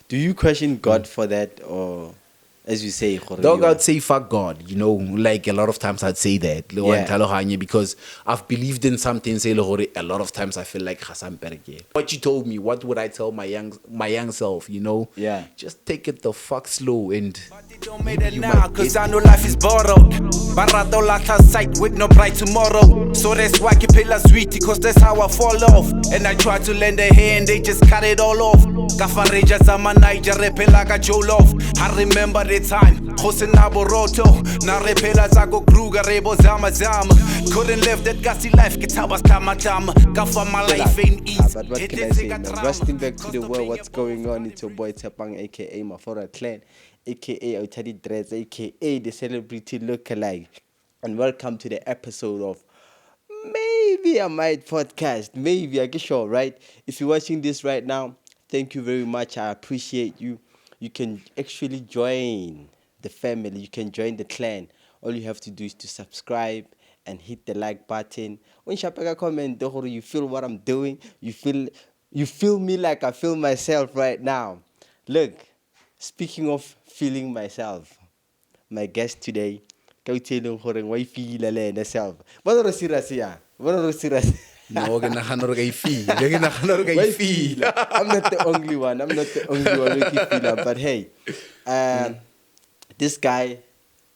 Do you question God for that, or as you say, gore Dog, you are- I'd say fuck God. Like a lot of times I'd say that. Yeah. Because I've believed in something. Say a lot of times I feel like Hassan Berge. What you told me, what would I tell my young self? Yeah. Just take it the fuck slow and It don't matter now, cause I know life is borrowed. Barato lata sight with no bright tomorrow. So that's why I keep it sweetie, cause that's how I fall off. And I try to lend a hand, they just cut it all off. Kafareja Zama Niger, repela ka Jolof. I remember the time, Jose Naboroto. Na repela Zago Kruger, Rebo Zama Zama. Couldn't live that gassy life, Kitabas Tama Tama. Kafa my life ain't easy. But what can I say, man? Rusting back to the world, what's going on? It's your boy Tepang, aka Maforaclan, aka Otadi Dreds, aka the celebrity lookalike. And welcome to the episode of Maybe I Might Podcast. Maybe, I guess sure, right? If you're watching this right now, thank you very much. I appreciate you. You can actually join the family, you can join the clan. All you have to do is to subscribe and hit the like button. When you comment, you feel what I'm doing. You feel me like I feel myself right now. Look, speaking of feeling myself, my guest today, ka utleleng gore wa ifila le ene self. Bona re serious ya. Bona re serious. no, ke nagana gore ka ifeel. Ke nagana gore ka Why ifeel. feel? I'm not the only one. I'm not the only one making feel. But hey, this guy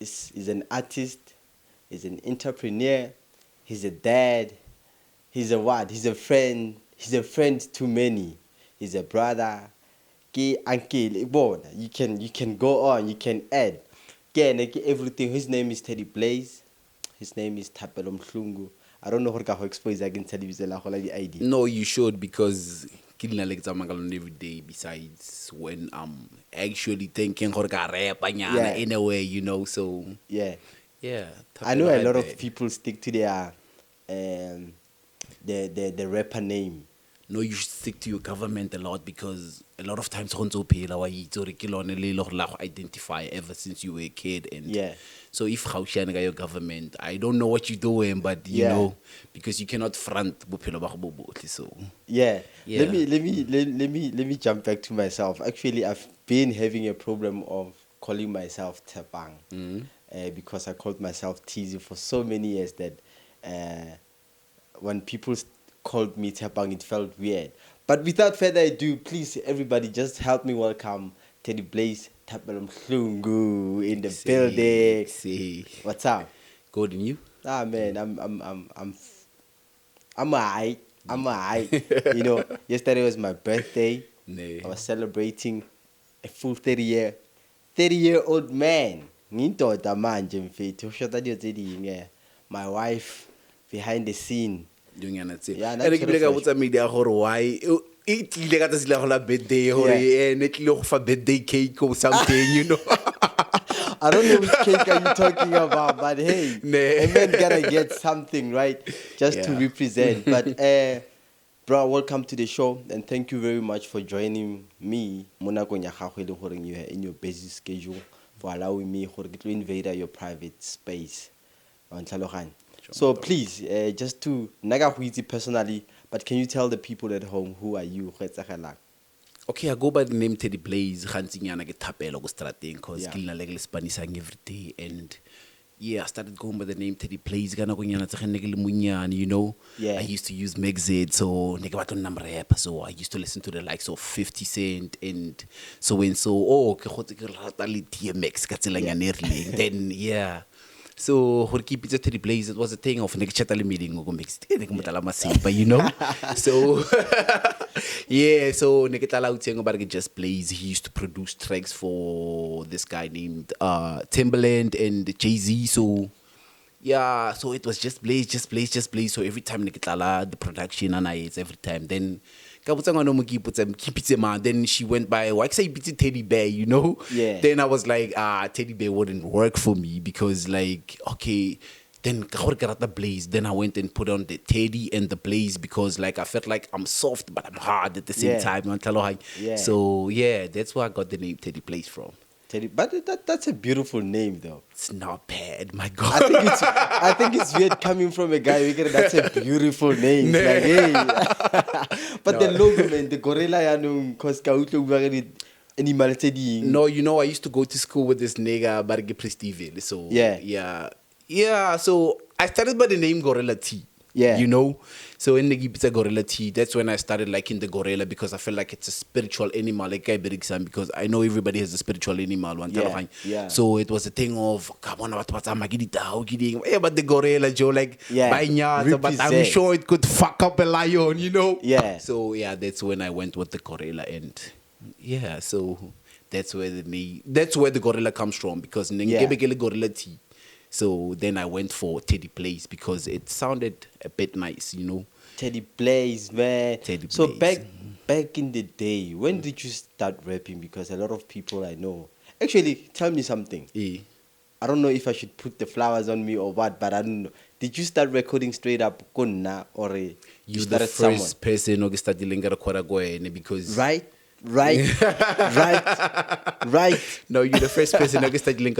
is an artist. He's an entrepreneur. He's a dad. He's a what? He's a friend. He's a friend to many. He's a brother. Ke uncle. Bon, you can go on. You can add. Ke everything. His name is Teddy Blaze. His name is Tapelo Mhlungu. I don't know how to expose against television la the ID. No, you should because killing Alex Magalon every day. Besides when I'm actually thinking gore ka rap Yeah. in a way, So Yeah. yeah, I know a lot of people stick to their the rapper name. No, you should stick to your government a lot because a lot of times gonzo phela wa itse gore ke lone le go identify ever since you were a kid. And Yeah. so if gaushiane ka your government, I don't know what you're doing, but you Yeah. know, because you cannot front bophelo ba go bo botle. So Yeah. Yeah. Let me jump back to myself. Actually, I've been having a problem of calling myself Tepang because I called myself Tizi for so many years that when people called me Tepang, it felt weird. But without further ado, please, everybody, just help me welcome Teddy Blaze Tapelo Mhlungu in the building. see, What's up? good in you. Ah man, I'm alright. I'm alright. Yesterday was my birthday. Nee. I was celebrating a full 30-year-old man. Ngindoda manje mfethu. Ushoda diyo tse ding, my wife behind the scene. Doing an Yeah, and that's ke bile ka refresh. botsa media gore why it tlile ka tsatsi la go la birthday gore ne tlile go fa birthday cake or something. I don't know which cake are you talking about, but hey, Nee. a man gotta get something, right? Just to Yeah. represent. But bro, welcome to the show and thank you very much for joining me. Mona konya gago le gore you are in your busy schedule for allowing me gore ke tlo invade your private space. Wa ntlhaloganya? So please, just to naga go itse personally, but can you tell the people at home who are you? Go etsagalang? Okay, I go by the name Teddy Blaze. Gantsinyana ke thapelo go strateng because Yeah. ke lena le Spanisang every day. And yeah, I started going by the name Teddy Blaze. Kana konyana tse ne ke le munyane, Yeah. I used to use Megzed, so ne ke batla nna rap. So I used to listen to the likes of 50 Cent and so and so. Oh, ke gotse ke rata le DMX ka tselanyana e rileng. Then yeah. So gore ke ipitse Teddy Blaze, it was a thing of ne ke chat le meeting go Megzed. Ne ke motala masimba, So yeah, so ne ke tla la utseng about ke just Blaze. He used to produce tracks for this guy named Timbaland and Jay-Z. So yeah, so it was just Blaze, just Blaze, just Blaze. So every time ne ke tla la the production and it's every time. Then ka botsa ngwana mo ke ipitse man. Then she went by, why say ipitse Teddy Bear, Yeah. Then I was like, Teddy Bear wouldn't work for me because like, okay, then ka gore ke rata Blaze. Then I went and put on the Teddy and the Blaze because like I felt like I'm soft but I'm hard at the same Yeah. time. Yeah. So yeah, that's where I got the name Teddy Blaze from. Teddy, but that's a beautiful name though. It's not bad, my I God. think it's weird coming from a guy. That's a beautiful name. It's like, hey. But the logo, man, the gorilla, cause animal tse ding. No, I used to go to school with this nigga, Barge Prestiville. So, Yeah. Yeah, so I started by the name Gorilla T. Yeah. So in the Gipita Gorilla T, that's when I started liking the gorilla because I feel like it's a spiritual animal, like I because I know everybody has a spiritual animal. Yeah. So it was a thing of, but the gorilla, Joe, like, Yeah. by nyata, but I'm Represent. sure it could fuck up a lion, Yeah. So yeah, that's when I went with the gorilla, and yeah, so that's where the gorilla comes from, because Yeah. gorilla T. So then I went for Teddy Plays because it sounded a bit nice, Teddy Blaze, man. Teddy So Blaze. back in the day, when did you start rapping? Because a lot of people I know. Actually, tell me something. Eh. I don't know if I should put the flowers on me or what, but I don't know. Did you start recording straight up Konna, or you You're the started first someone? person who started dealing because Right? Right. No, you're the first person who started dealing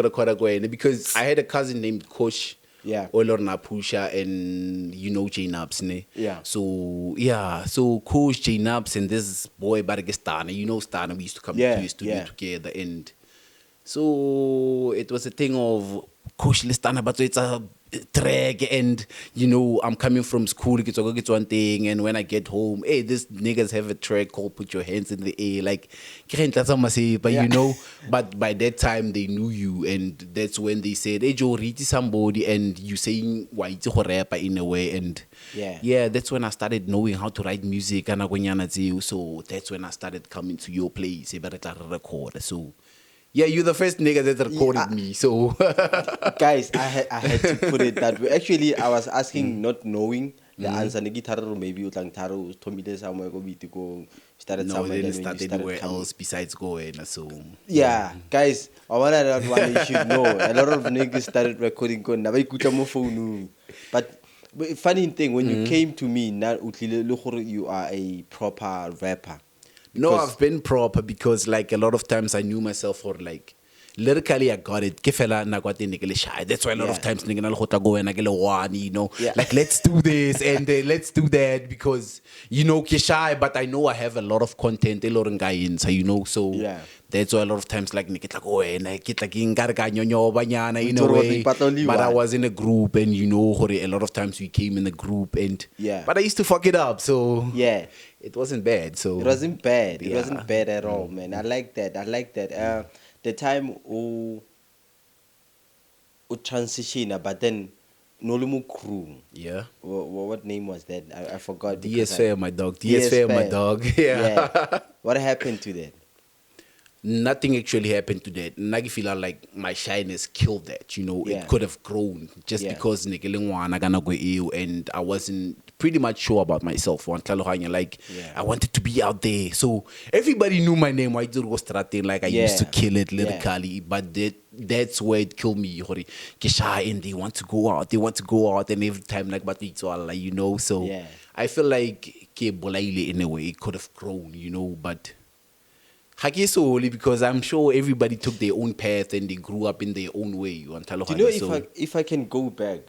because I had a cousin named Kosh. Yeah. Olorna Pusha and J Naps, ne? Yeah. So Kosh, J Naps, and this boy Bargestana, Stana, we used to come Yeah, to the studio yeah. together, and so it was a thing of Kosh Listana, but it's a track, and I'm coming from school, get one thing, and when I get home, hey, these niggas have a track called Put Your Hands in the Air, like, but Yeah. but by that time they knew you, and that's when they said, hey Joe, read somebody, and you saying why it's a rapper in a way, and Yeah. that's when I started knowing how to write music, and so that's when I started coming to your place, record, so yeah, you're the first nigga that recorded me, so Guys, I had to put it that way. Actually, I was asking, not knowing the answer. The guitar, maybe you like Taro, Tommy, somewhere go beat to go. Started no, somewhere. didn't Then when start you started anywhere coming. else besides going, so Yeah, guys, I want that one you should know. A lot of niggas started recording go na ba ikutlwa mo phone. But funny thing, when you came to me, now you are a proper rapper. No, Because- I've been proper because like a lot of times I knew myself for like lyrically I got it. Ke fela nako ya teng ne ke le shy. That's why a lot of Yeah. times nigga na le go tla go wena ke le one, Yeah. like let's do this and let's do that because ke shy, but I know I have a lot of content e leng ga inside, so Yeah. that's why a lot of times like ne ke tla go wena ke tla ke nkare ka nyonyoba nyana in a Utoro way, ipatoliwa. but I was in a group and gore a lot of times we came in a group and Yeah. but I used to fuck it up, so Yeah. it wasn't bad. So It wasn't bad. It Yeah. wasn't bad at all, man. I like that. The time u transition, but then Nolumu crew. Yeah. What name was that? I forgot. DS because Fair, my dog. DS Fair, my dog. Yeah. What happened to that? Nothing actually happened to that. Nagi feel like my shyness killed that. Yeah. It could have grown just Yeah. because Nikelingwana gonna go ill and I wasn't pretty much sure about myself. Like Yeah. I wanted to be out there. So everybody knew my name. I did go strating like I used to Yeah. kill it Yeah. lyrically. But that's where it killed me. Ke shy and they want to go out. And every time like but it's all like, so Yeah. I feel like ke bolaile in a way. It could have grown, but Hakisolely because I'm sure everybody took their own path and they grew up in their own way. Do you know if I can go back?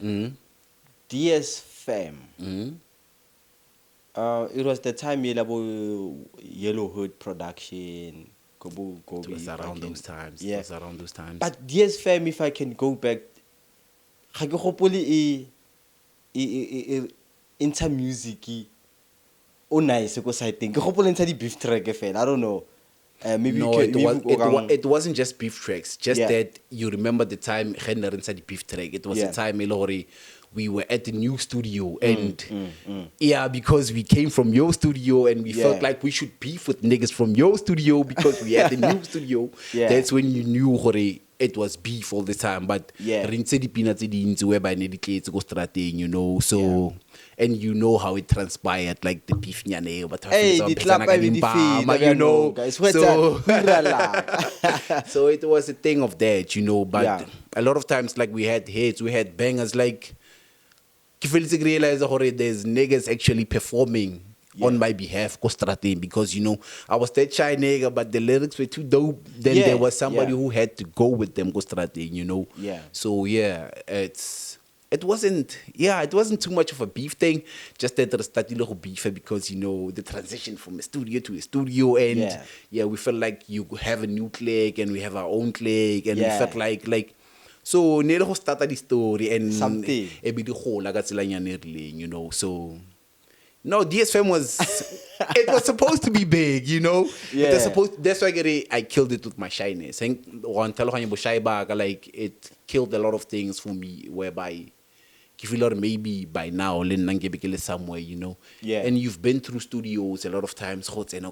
DS Fam. It was the time Yellow Hood production. It was around those times. Yeah. It was around those times. But DS Fam, if I can go back, ga ke gopole inter music o nice go side thing. Ke gopole inter di beef track fela. I don't know. Maybe No, it wasn't just beef tracks. Just Yeah. that you remember the time Henry inside the beef track. It was Yeah. the time we were at the new studio and yeah, because we came from your studio and we felt Yeah. like we should beef with niggas from your studio because we had the new studio. Yeah. That's when you knew it was beef all the time. But Yeah. rinse di pina tse dintsi whereby ne di tletse go strateng, so and you know how it transpired, like the beef nyane but Hey, the clap by the feet, guys. What's that? so it was a thing of that, but Yeah. a lot of times like we had hits, we had bangers, like ke feletse ke realize gore there's niggas actually performing on my behalf ko strateng because I was that shy nigga but the lyrics were too dope, then Yeah, there was somebody yeah. who had to go with them ko strateng, Yeah. so yeah, it's it wasn't too much of a beef thing. Just that there started a little beef because, you know, the transition from a studio to a studio, and we felt like you have a new clique and we have our own clique, and we felt like so ne go start the story and something e be di gola ka tselanyane e rileng, you know. So no, DSFM was it was supposed to be big, you know. Yeah. It was supposed. That's why I killed it with my shyness. And like it killed a lot of things for me, whereby I feel like maybe by now somewhere, you know. Yeah. And you've been through studios a lot of times, you know,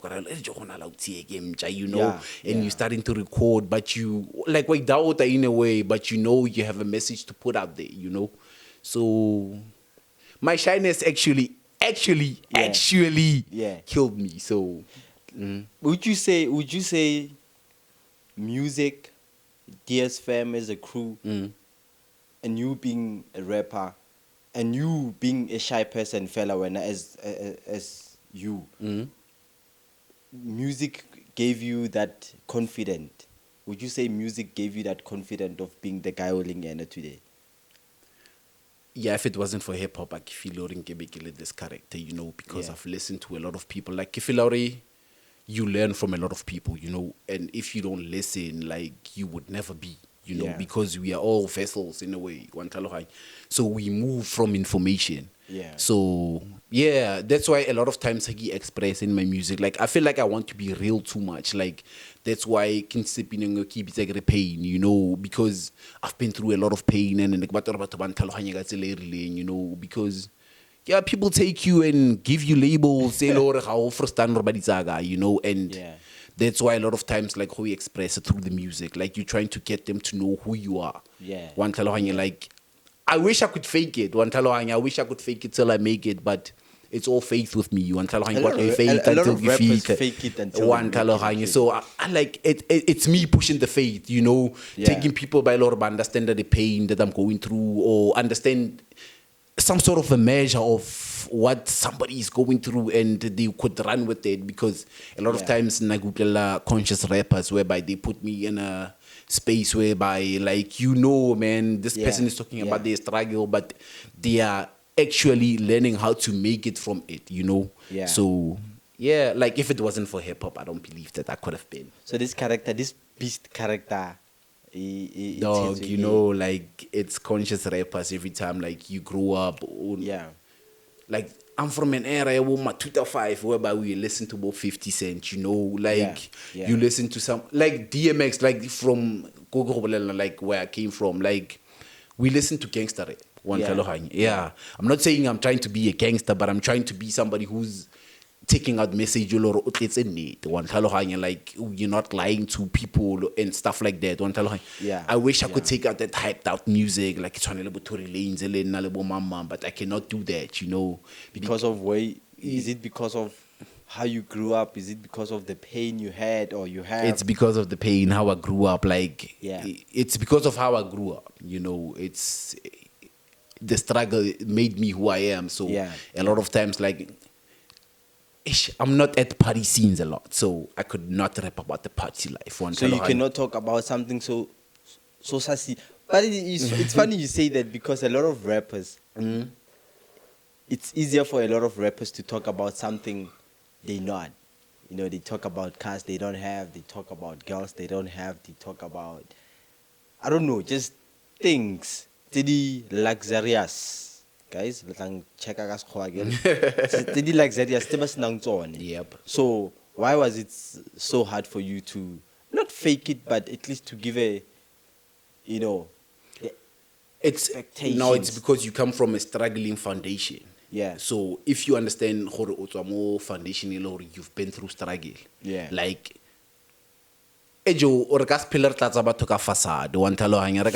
and you're starting to record, but you like wait doubt in a way, but you know you have a message to put out there, you know. So my shyness actually killed me. So would you say music, DSFM as a crew, and you being a rapper, and you being a shy person, fella, when as you, music gave you that confidence? Would you say music gave you that confidence of being the guy holding today? Yeah, if it wasn't for hip hop, I feel this character, you know, because I've listened to a lot of people. Like Kifilori, you learn from a lot of people, you know, and if you don't listen, like you would never be, you know, because we are all vessels in a way. So we move from information. Yeah. So yeah, that's why a lot of times I express in my music. Like I feel like I want to be real too much. Like that's why I can keep it pain, you know, because I've been through a lot of pain and you know, because people take you and give you labels, you know, and that's why a lot of times like how we express it through the music, like you're trying to get them to know who you are. Like I wish I could fake it. I wish I could fake it till I make it, but it's all faith with me. A lot of rappers fake it until so I like it. It's me pushing the faith, you know, taking people by a lot of understand the pain that I'm going through, or understand some sort of a measure of what somebody is going through, and they could run with it. Because a lot of times conscious rappers whereby they put me in a space whereby, like, you know, man, this person is talking about their struggle, but they are actually learning how to make it from it, you know. So like if it wasn't for hip hop, I don't believe that I could have been. So this beast character, dog, you know, like it's conscious rappers every time, like you grow up. Like I'm from an area where my 2005 whereby we listen to about 50 Cent, you know, like you listen to some like DMX, like from like where I came from, like we listen to gangster rap. I'm not saying I'm trying to be a gangster, but I'm trying to be somebody who's taking out message or it's in it. Like you're not lying to people and stuff like that. I wish I could take out that hyped out music, like it's on a little but I cannot do that, you know. Because of is it because of how you grew up? Is it because of the pain you had or you have? It's because of the pain, how I grew up. Like it's because of how I grew up, you know. It's the struggle made me who I am. So a lot of times, like, I'm not at party scenes a lot, so I could not rap about the party life. So you cannot talk about something so sassy. But it's funny you say that, because a lot of rappers, it's easier for a lot of rappers to talk about something they not. You know, they talk about cars they don't have, they talk about girls they don't have, they talk about, I don't know, just things. Teddy luxurious. Guys, check out again. Teddy luxurious. Yep. So why was it so hard for you to not fake it, but at least to give a, you know, it's because you come from a struggling foundation. So if you understand more foundation, you've been through struggle. Like ejo o re ka spiller tlatsa batho ka facade wa ntlhalohanya re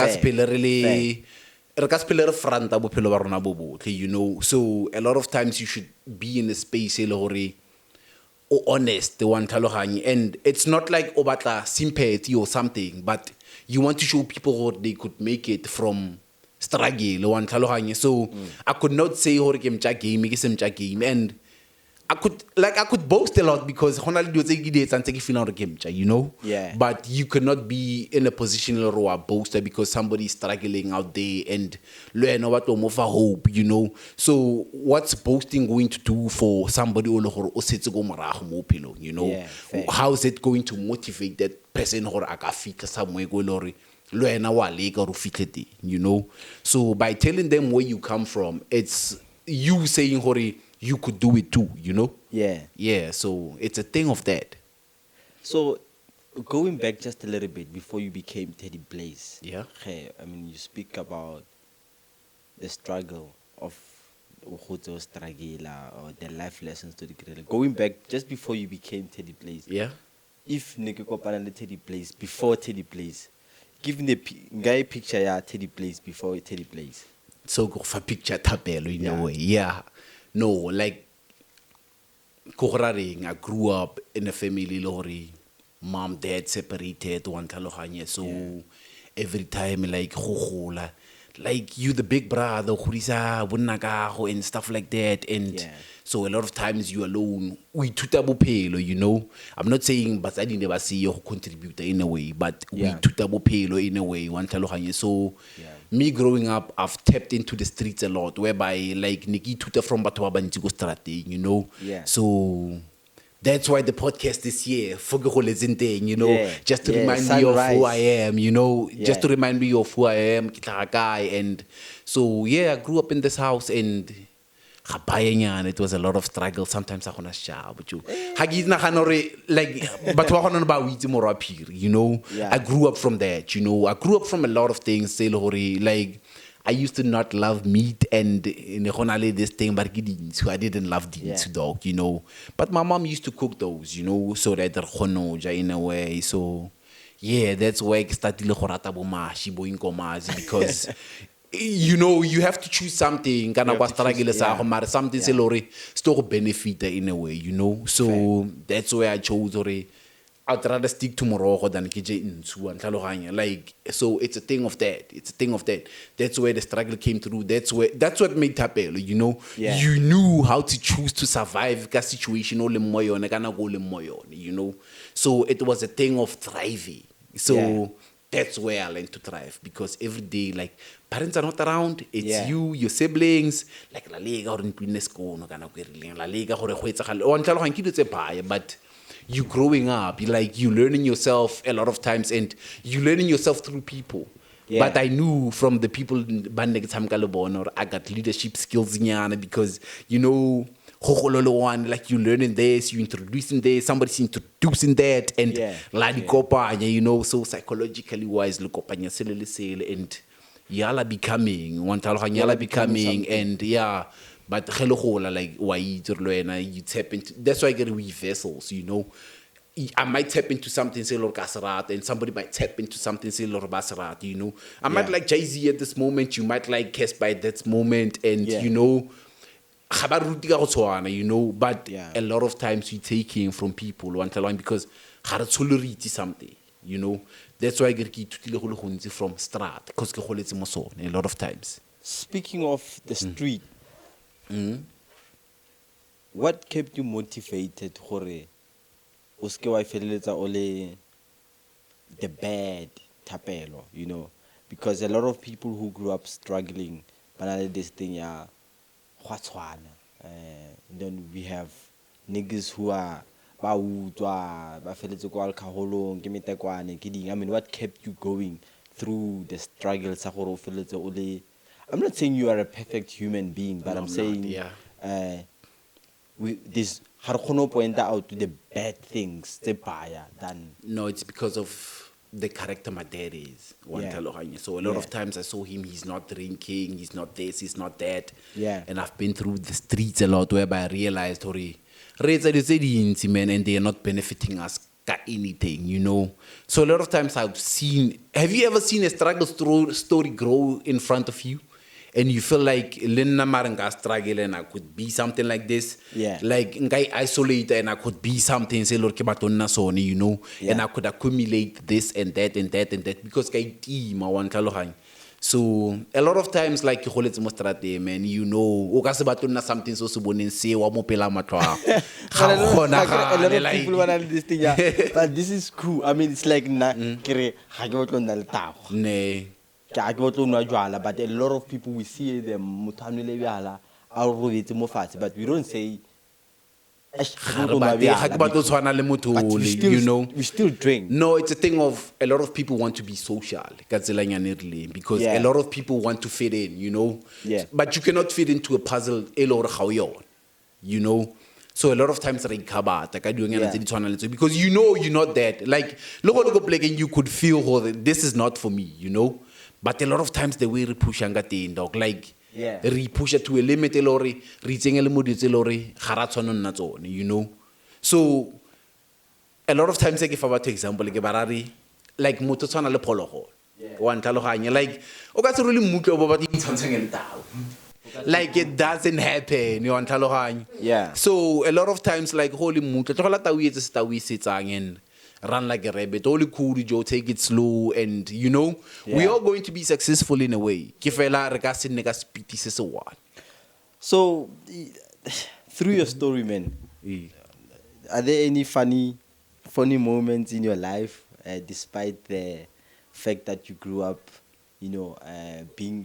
ka spiller front a bophelo ba rona bo botle, you know. So a lot of times you should be in a space o honest wa ntlhalohanya, and it's not like o batla sympathy or something, but you want to show people they could make it from struggle wa ntlhalohanya. So I could not say ke mtja game, and I could boast a lot because you know. Yeah. But you cannot be in a position or a boaster because somebody is struggling out there and learn what to offer hope, you know. So what's boasting going to do for somebody you know? Yeah, fair. How is it going to motivate that person or akafika somewhere go lori? You know. So by telling them where you come from, it's you saying hori you could do it too, you know? Yeah. Yeah, so it's a thing of that. So, going back just a little bit before you became Teddy Blaze. Yeah. Okay, I mean, you speak about the struggle of Uhuto Stragila or the life lessons to the Grela. Going back just before you became Teddy Blaze. Yeah. If Nikopana Teddy Blaze, before Teddy Blaze, give me the guy picture ya Teddy Blaze before Teddy Blaze. So go for picture tapelo in Yeah. a way. Yeah. No, like I grew up in a family lori. Mom, dad separated one talohanye. So Yeah. every time like like you the big brother and stuff like that. And Yeah. so a lot of times you alone. We tutabo you know. I'm not saying but I didn't never see you contribute in a way, but Yeah. we tutabo pelo in a way, one talohanye. So Yeah. me growing up, I've tapped into the streets a lot, whereby like Niki tuta from Batwa Bantigo Strate, you know. Yeah. So that's why the podcast this year, you know, Yeah. just to Yeah, remind me of who I sunrise. am, you know, Yeah. just to remind me of who I am, guy. And so yeah, I grew up in this house and it was a lot of struggle. Sometimes I wanna shout, but you like but you know. Yeah. I grew up from that, you know. I grew up from a lot of things, like I used to not love meat and this thing, but I didn't love the Yeah. dog, you know. But my mom used to cook those, you know, so that they're in a way. So yeah, that's why I started because you know, you have to choose something. Kind of have to choose, yeah. something Yeah. still benefit in a way, you know. So that's why I chose I'd rather stick to Morocco than KJ into and like so it's a thing of that. It's a thing of that. That's where the struggle came through. That's what made Tapelo, you know. Yeah. You knew how to choose to survive that situation all you know. So it was a thing of thriving. So Yeah. that's where I learned to thrive because every day, like parents are not around. It's Yeah. you, your siblings, like la lega or in school, no kana la lega or but you growing up, you learning yourself a lot of times, and you learning yourself through people. Yeah. But I knew from the people or I got leadership skills because you know. Like you learning this, you introducing this, somebody's introducing that, and Yeah. you know, so psychologically wise, and yala becoming Yala becoming becoming, something. and yeah, but like why you tap into. That's why I get we vessels, you know. I might tap into something say Lord Kasarat, and somebody might tap into something say Lord Basarat, you know. I might Yeah. like Jay-Z at this moment, you might like Casper at that moment, and Yeah. you know. You know, but Yeah. a lot of times we taking from people one time because something, you know. That's why I get from strat because a lot of times. Speaking of the street, what kept you motivated gore o ske wa feleletsa o le the bad Tapelo, you know? Because a lot of people who grew up struggling, banana this thing ya then we have niggas who are ba utswa ba feletse ko alcoholong ke metekwane ke ding. I mean, what kept you going through the struggle sa gore o feletse o le. I'm not saying you are a perfect human being, but No, I'm I'm saying not, yeah. this har khono point out to the bad things tse baya than No, it's because of the character my dad is. Yeah. So a lot Yeah. of times I saw him, he's not drinking, he's not this, he's not that. Yeah. And I've been through the streets a lot whereby I realized, man, and they are not benefiting us got anything, you know. So a lot of times I've seen, have you ever seen a struggle story grow in front of you? And you feel like Lena Maranga struggle and I could be something like this. Yeah. Like ngai isolate and I could be something, say Lord Kebatona Sony, you know, Yeah. and I could accumulate this and that and that and that because I team I want So a lot of times, like ke goletse mo strateng, man, you know, o ka se batle nna something so se boneng se wa mo pela matlo a go. But Ga gona a lot of like people want to this thing, yeah. But this is cool. I mean, it's like na kere ga ke botlo nna le tago. ne. Ke ke botlo nwa jwala, but a lot of people we see them motho a nwele bjala a robetse mo fatshe, but we don't say Ga ke batlo tshwana le motho but ole, we still, you know. we still drink. No, it's a thing of a lot of people want to be social ka tsela nyane e rileng, because Yeah. a lot of people want to fit in, you know. Yeah. But you cannot fit into a puzzle e le gore ga o yona, you know. So a lot of times re ikhabata ka dilonyana Yeah. tse di tshwanang le tseo, because you know you're not that. Like le go go play you could feel this is not for me, you know. But a lot of times the way re pushang ka teng, dog, like Yeah. re push to a limit e le gore re itsenge le mo di tse le gore ga ra tshwana nna tsone, you know. So a lot of times ke fa batho example ke barari like motho tshwana le phologolo wa ntlhaloganya, like o ka se re le mmutlwa bo batho itshwantsheng le tao, like it doesn't happen, you ntlhaloganya. Yeah. So a lot of times like holy mmutlwa tlogela tao etse se tao e setsang and run like a rabbit, all cool, Joe, take it slow, and you know we Yeah. are going to be successful in a way. Ke fela re ka se nne ka speed se se one. So through your story, man, are there any funny moments in your life, despite the fact that you grew up, you know,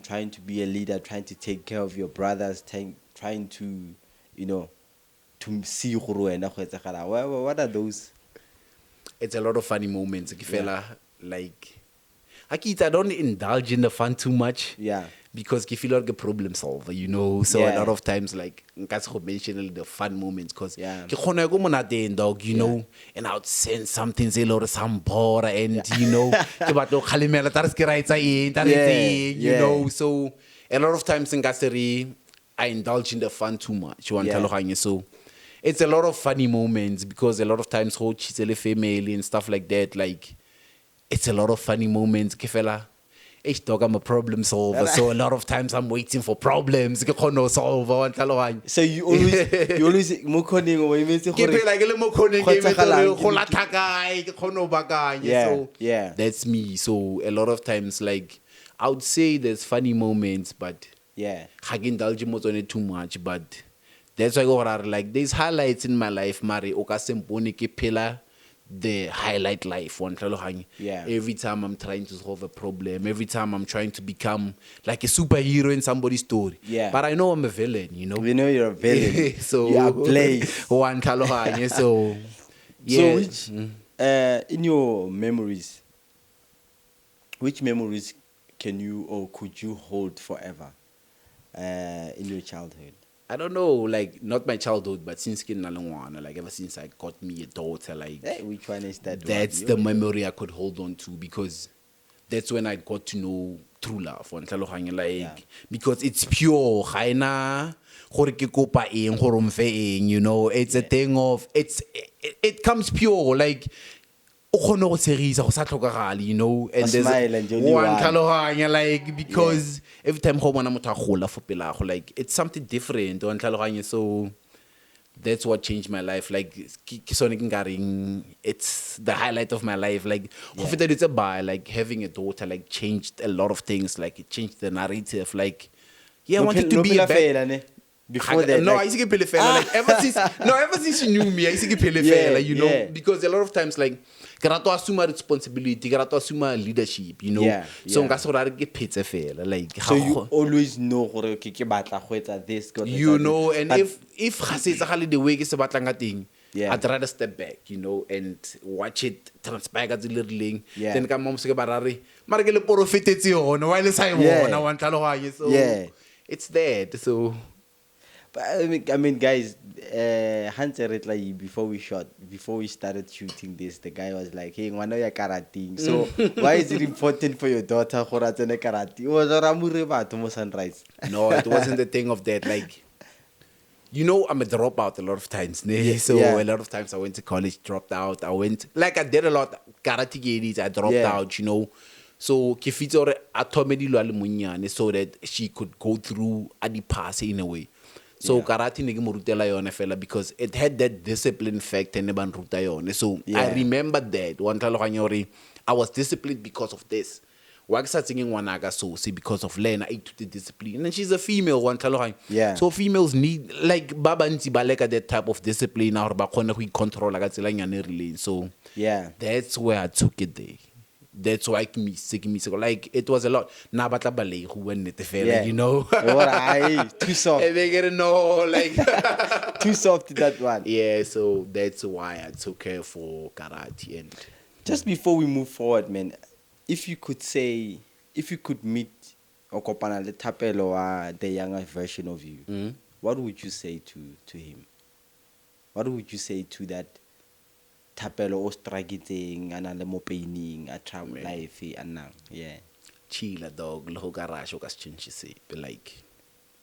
trying to be a leader, trying to take care of your brothers, trying to, you know, to see what are those? It's a lot of funny moments. Ke fela like I don't indulge in the fun too much. Yeah. Because ke feel like a problem solver, you know. So Yeah. a lot of times like nka se go mention the fun moments, because Yeah. ke khona go monateng, dog, you know, and I would send something say lore some bora, and you know ke batlo khalimela tare se ke ra etsa eng, tare Yeah, etsa eng, you yeah. know. So a lot of times nka se re I indulge in the fun too much. You want to so it's a lot of funny moments, because a lot of times ho chitsele family and stuff like that, like it's a lot of funny moments. Ke fela dog, I'm a problem solver, so a lot of times I'm waiting for problems. Ke kgona solve wa ntlhaloganya. So you always mo khoneng o emetse Ke gore phela ke le mo khoneng ke kgotsagalang, emetse go latha kae ke kgona ho bakanya. Yeah, So yeah. that's me. So a lot of times like I would say there's funny moments, but yeah. ga ke indulge mo tsone too much, but that's why go like there's highlights in my life, mare o ka sempone ke phela the highlight life one ntlhaloganya. Yeah. Every time I'm trying to solve a problem, every time I'm trying to become like a superhero in somebody's story. Yeah. But I know I'm a villain, you know. We know you're a villain. So you are Blaze. one ntlhaloganya. So yeah. So which in your memories, which memories can you or could you hold forever in your childhood? I don't know, like not my childhood, but since like ever since I got me a daughter, like Hey, which one is that? that's one? the memory I could hold on to, because that's when I got to know true love. Like because it's pure. Ga ena gore ke kopa eng gore o mfe eng, you know. It's a thing of it comes pure, like o kgone go tshegisa go sa tlhokagale, you know. And there's smile and only one one. tlhaloganya, like because every time go bona motho a gola fo pelago, like it's something different one tlhaloganya. So that's what changed my life. Like it's the highlight of my life. Like it's a buy, like having a daughter like changed a lot of things. Like it changed the narrative. Like I wanted to be a bad. Before that, No, like, I see pele fela. Like ever since you knew me, I see pele fela, you know. yeah. Because a lot of times like ke rata to assume responsibility, ke rata to assume leadership, you know. Yeah, So yeah. nka se gore ke phetse fela, like so you always know gore ke batla go etsa this, go you etsa know, this. and But if ga se etsagale the way ke se batlang ka teng, Yeah. I'd rather step back, you know, and watch it transpire ka tsela rileng. Yeah. Then ka mama se ke barare mare ke le profitetse yona wa le sa e Yeah. bona wa ntlhaloganye. So Yeah. it's that. So But I mean, guys, Hunter before we started shooting this, the guy was like, "Hey, why you're karating? So why is it important for your daughter for karate?" It was a sunrise. no, it wasn't the thing of that. Like, you know, I'm a dropout a lot of times. Yeah, So yeah. a lot of times I went to college, dropped out. I did a lot karate gigs, I dropped Yeah. out, you know. So Kifito atomedilo ale munyane so that she could go through adipase in a way. So karate ne ke mo rutela yone fela because it had that discipline factor ne ban ruta yone. So I remember that one tlhaloganya hore I was disciplined because of this. why ke sa tsenyeng ngwana ka source because of lena I to the discipline, and she's a female one tlhaloganya. Yeah. So females need like ba bantsi ba leka that type of discipline or ba khone go icontrola ka tsela nyane e rileng. So Yeah. that's where I took it there. That's why like it was a lot. Na batla balei go bua nnete fela, Yeah. you know. Aye, too soft. And they get to know like Too soft that one. yeah, so that's why I took her for karate. And Just before we move forward, man, if you could meet or kopana le Thapelo wa the younger version of you, what would you say to him? What would you say to that Thapelo o struggling and le mo paining a travel life and now? Yeah. chila dog lo garage ka se but like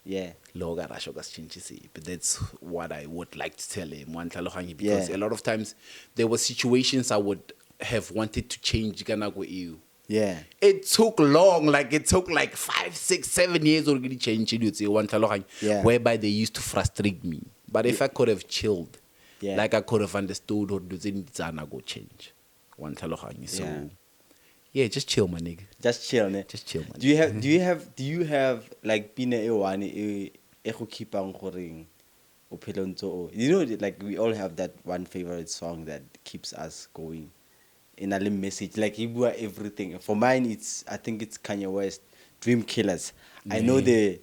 Yeah. lo garage ka se but that's what I would like to tell him one tlhaloganyo, because a lot of times there were situations I would have wanted to change kana go you. Yeah. It took long, like it took like 5, 6, 7 years or really change it, one tlhaloganyo, Yeah. whereby they used to frustrate me. But if I could have chilled, Yeah. like I could have understood or doesn't go change. One tlhaloganyo. So yeah, just chill, my nigga. Just chill, ne? Just chill, man. Do you have like pina e one e go keepang goreng o phela ntse o, you know, like we all have that one favorite song that keeps us going in a little message, like e bua everything. For mine, I think it's Kanye West, Dream Killers. I know the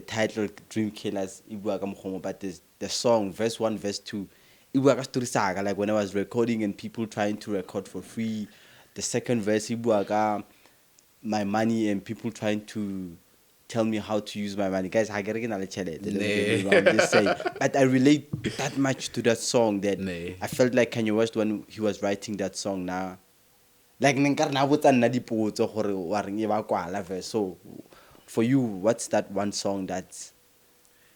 title Dream Killers e bua ka mogongwe, but the song verse 1 verse 2 e bua ka story saga, like when I was recording and people trying to record for free. The second verse e bua ka my money and people trying to tell me how to use my money. Guys, I get I'm just saying. But I relate that much to that song that I felt like Kanye West when he was writing that song now. Like so for you, what's that one song that's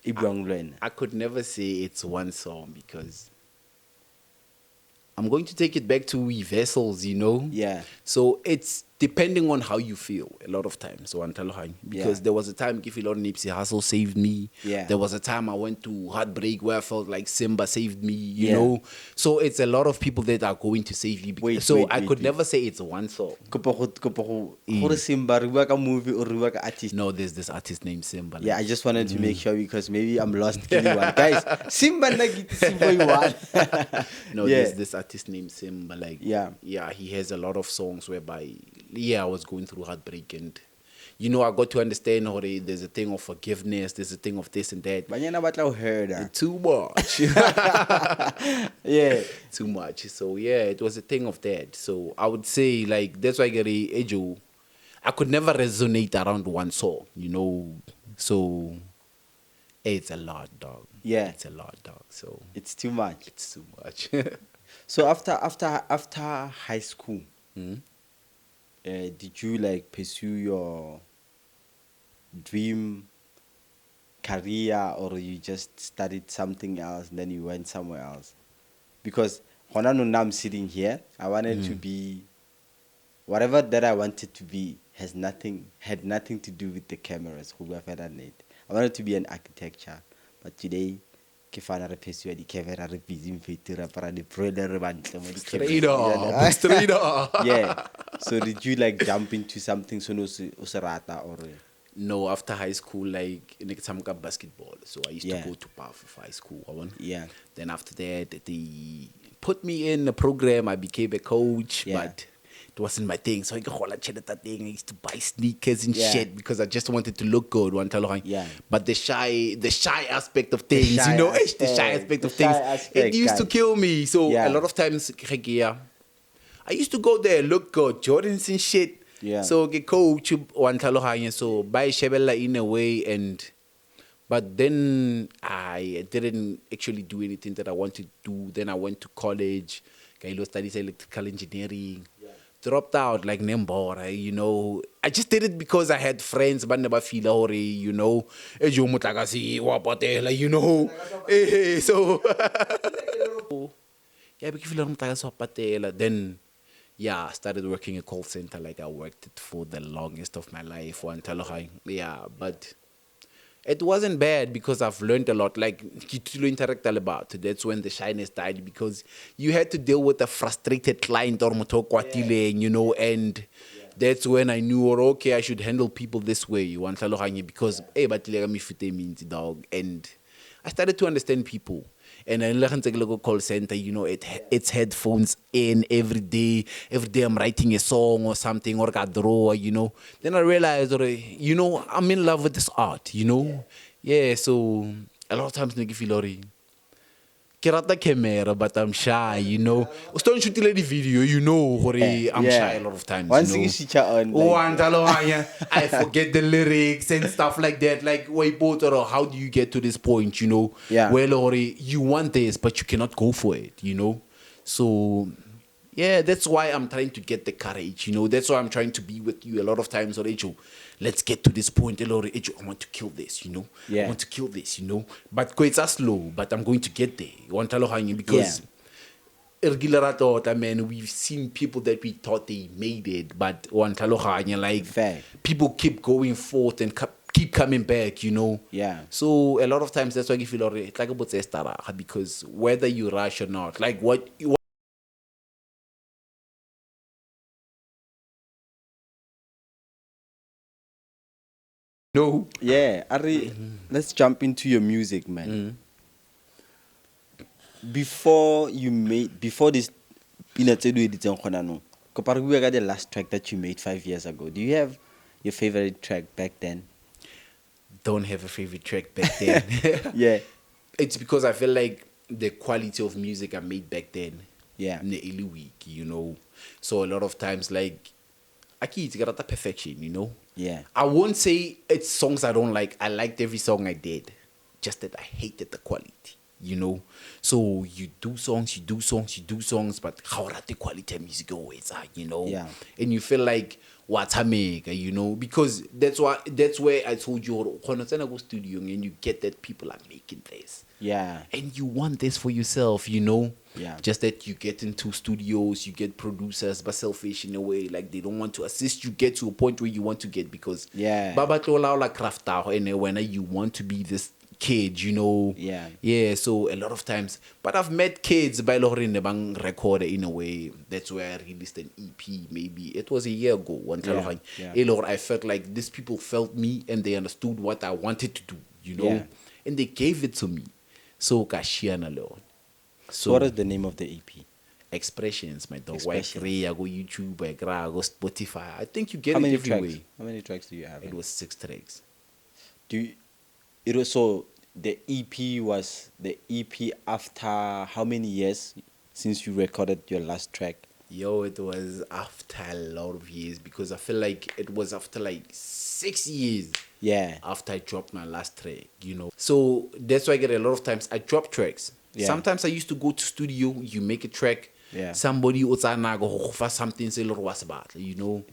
I could never say it's one song because I'm going to take it back to We Vessels, you know? Yeah. So it's depending on how you feel a lot of times. So because there was a time Nipsey Hussle saved me. Yeah. There was a time I went to Heartbreak where I felt like Simba saved me, you know? So it's a lot of people that are going to save you. I could never say it's one song. No, there's this artist named Simba. Yeah, I just wanted to make sure because maybe I'm lost. Guys, Simba Simba No, there's this artist named Simba. Like, yeah, he has a lot of songs whereby, I was going through heartbreak and, you know, I got to understand how there's a thing of forgiveness, there's a thing of this and that. Too much. Yeah. Too much. So, it was a thing of that. So, I would say, like, that's why I could never resonate around one song, you know. So, it's a lot, dog. Yeah. It's a lot, dog. So, it's too much. It's too much. So, after high school, did you like pursue your dream career or you just studied something else and then you went somewhere else? Because now I'm sitting here, I wanted to be whatever that I wanted to be had nothing to do with the cameras. I wanted to be an architecture, but today pursue the camera busy straight up. Yeah. So did you like jump into something so no usarata or? No, after high school, like next time I got basketball. So I used to go to Path for high school. Yeah. Then after that, they put me in a program. I became a coach, but it wasn't my thing. So I used to buy sneakers and shit because I just wanted to look good. But the shy aspect of things, it used to kill me. So a lot of times, I used to go there, look good, Jordans and shit. Yeah. So get coach so buy Shebella in a way but then I didn't actually do anything that I wanted to do. Then I went to college, studied electrical engineering. Dropped out like Nembora, you know. I just did it because I had friends, but never feel you know. You know. So then I started working a call center. Like I worked it for the longest of my life. But it wasn't bad because I've learned a lot. Like that's when the shyness died because you had to deal with a frustrated client or you know, and that's when I knew, or okay, I should handle people this way. Because but means dog, and I started to understand people. And I learned to go call center, it's headphones in every day. Every day I'm writing a song or something or a draw, Then I realized, I'm in love with this art, Yeah, so a lot of times I feel ke rata camera, but I'm shy, O don't shoot the video, I'm shy a lot of times, Once you switch on, I forget the lyrics and stuff like that. Like, wait, both or how do you get to this point, Yeah. Well, or you want this, but you cannot go for it, So, yeah, that's why I'm trying to get the courage, That's why I'm trying to be with you a lot of times, or let's get to this point, I want to kill this, Yeah. I want to kill this, But it's slow, but I'm going to get there. Because man, we've seen people that we thought they made it, but Fact. people keep going forth and keep coming back, Yeah. So a lot of times that's why you feel like about staraga, because whether you rush or not, like what no. Yeah, Ari, let's jump into your music, man. Before this Peanuts editing Honano, got the last track that you made 5 years ago. Do you have your favorite track back then? Don't have a favorite track back then. Yeah. It's because I feel like the quality of music I made back then, Yeah. in the early week, So a lot of times, like, I can't get that perfection, Yeah. I won't say it's songs I don't like. I liked every song I did, just that I hated the quality, So you do songs, but how are the quality of music always are, Yeah. And you feel like what's a make, because that's where I told you, when I go studio and you get that people are making this. Yeah. And you want this for yourself, Yeah. Just that you get into studios, you get producers, but selfish in a way, like they don't want to assist you get to a point where you want to get, because Yeah. Baba like craft and when you want to be this kid, Yeah. Yeah, so a lot of times, but I've met kids by Lorin bang record in a way. That's where I released an EP, maybe it was a year ago. One time, Yeah. I felt like these people felt me and they understood what I wanted to do, Yeah. and they gave it to me. So Kashiana Lord. So what is the name of the EP? Expressions, my dog. Expressions. I go YouTube, I go Spotify. I think you get How it many everywhere. tracks? How many tracks do you have? It was 6 tracks. It was so the EP after how many years since you recorded your last track? Yo, it was after a lot of years, because I feel like it was after like 6 years. Yeah. After I dropped my last track, So that's why I get a lot of times I drop tracks. Yeah. Sometimes I used to go to studio, you make a track. Yeah. Somebody go for something say was about,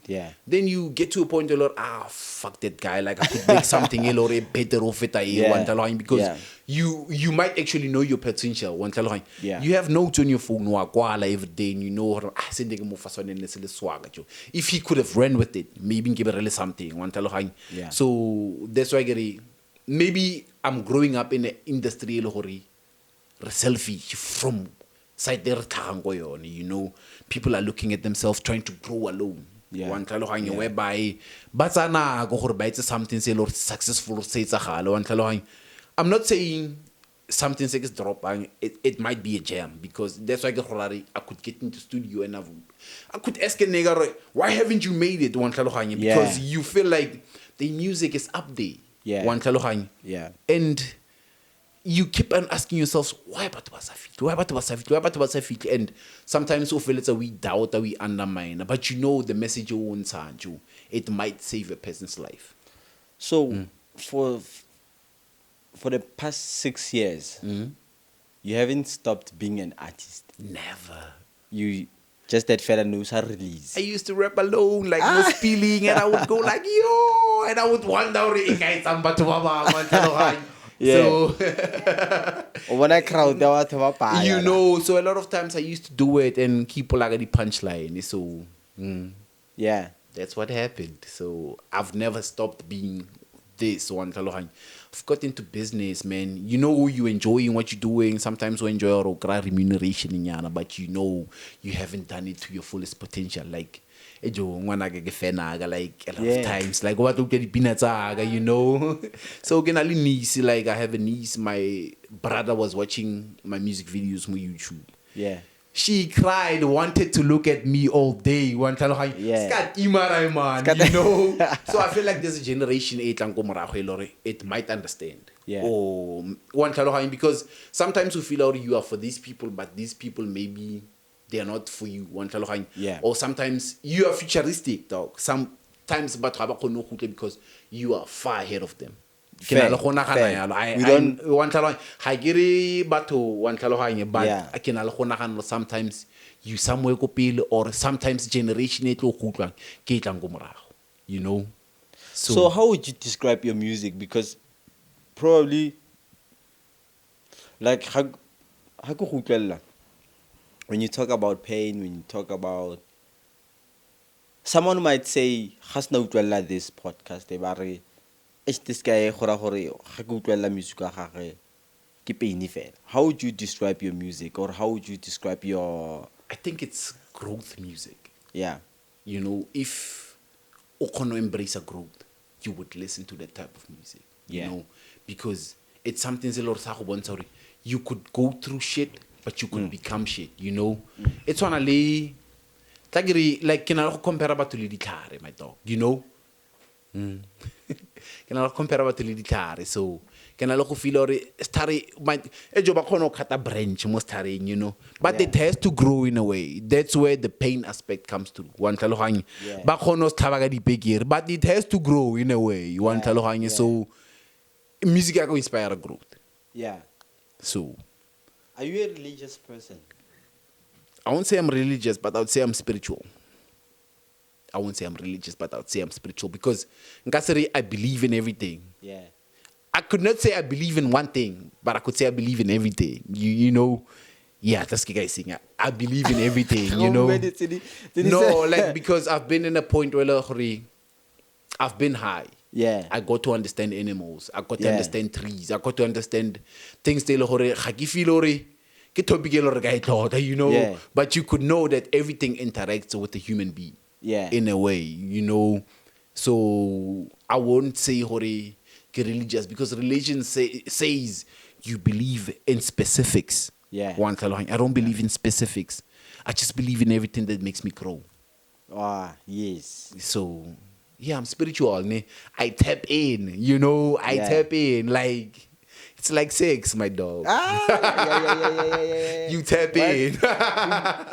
Yeah. Then you get to a point where fuck that guy, like I could make something a lot better of it. Because Yeah. you might actually know your potential. Yeah. You have notes on your phone every day, and you know if he could have ran with it, maybe give it really something. Yeah. So that's why I get it. Maybe I'm growing up in the industry selfish from side there, people are looking at themselves trying to grow alone. Yeah. Whereby but it's something say successful say I'm not saying something is dropping. It might be a jam, because that's why I could get into studio and I could ask a nigga, why haven't you made it? Because you feel like the music is up there. Yeah. Yeah. And you keep on asking yourselves, why but was I fit? And sometimes you feel it's a we doubt, that we undermine, but the message you won't send you, it might save a person's life. So for the past 6 years, you haven't stopped being an artist. Never. You just that fella knows how to release. I used to rap alone, like no spilling, and I would go like yo, and I would wonder Yeah. So When I crowd so a lot of times I used to do it and people like the punchline. So yeah. that's what happened. So I've never stopped being this one. I've got into business, man. Who you enjoying what you're doing. Sometimes you enjoy or remuneration in yana, but you haven't done it to your fullest potential. Like ngwana ke fenaga like a lot of times like what the peanuts you know. So can ali niece, like I have a niece, my brother was watching my music videos on YouTube. Yeah. She cried, wanted to look at me all day. Yeah. You know? So I feel like there's a generation it might understand. Yeah. Or because sometimes you feel like you are for these people, but these people maybe they are not for you. Yeah. Or sometimes you are futuristic, dog. Sometimes but because you are far ahead of them. Fair. We don't- but Yeah. I can sometimes you somewhere go pele or sometimes generation e tlo go utlwang ke tlang go morago, you know. So how would you describe your music? Because probably like ha ke go utlwela, when you talk about pain, when you talk about, someone might say has na utlwela this podcast e ba re this guy gora gore ga ke utlwela music ya gagwe ke pain fela. How would you describe your music, or how would you describe your I think it's growth music. yeah You know, if Okono embrace a growth, you would listen to that type of music. Yeah. You know, because it's something sorry, you could go through shit, but you could become shit, you know. It's one like can I compare about to Lady Clare, my dog, you know? Can I compare about to Lady Clare? So can I look feel or starry my job cut a branch most starring, you know. But it has to grow in a way. That's where the pain aspect comes through. One talohang bakonos tabagadi big, but it has to grow in a way. One talohang so music can inspire growth. yeah. So Are you a religious person? I won't say I'm religious, but I would say I'm spiritual. I won't say I'm religious, but I would say I'm spiritual because I believe in everything. Yeah. I could not say I believe in one thing, but I could say I believe in everything. You know, yeah, that's the guy saying I believe in everything. You know, no, like because I've been in a point where I've been high. Yeah. I got to understand animals. I got to understand trees. I got to understand things. You know, Yeah. but you could know that everything interacts with a human being. Yeah. In a way, you know. So I won't say religious because religion says you believe in specifics. Yeah. I don't believe in specifics. I just believe in everything that makes me grow. Ah, yes. So yeah, I'm spiritual. Ne? I tap in, you know. I tap in like it's like sex, my dog. Yeah. You tap in.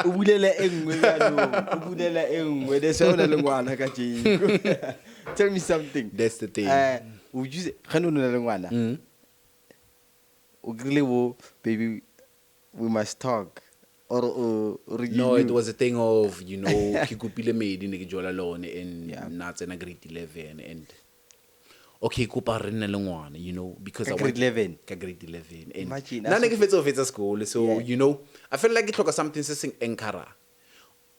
O bulela engwe jalo, o bulela engwe. There's one le ngwana ka tjeng. Tell me something. That's the thing. Would you say khano le ngwana? O grile wo baby, we must talk. Or no, it was a thing of, you know, Kikupile made in the Jola Lone and Nats and a grade 11 and okay, Kupa Renalongwan, you know, because I grade 11. Grade 11. And imagine. none of it's of it's a school. So, you know, I felt like it took something saying Enkara.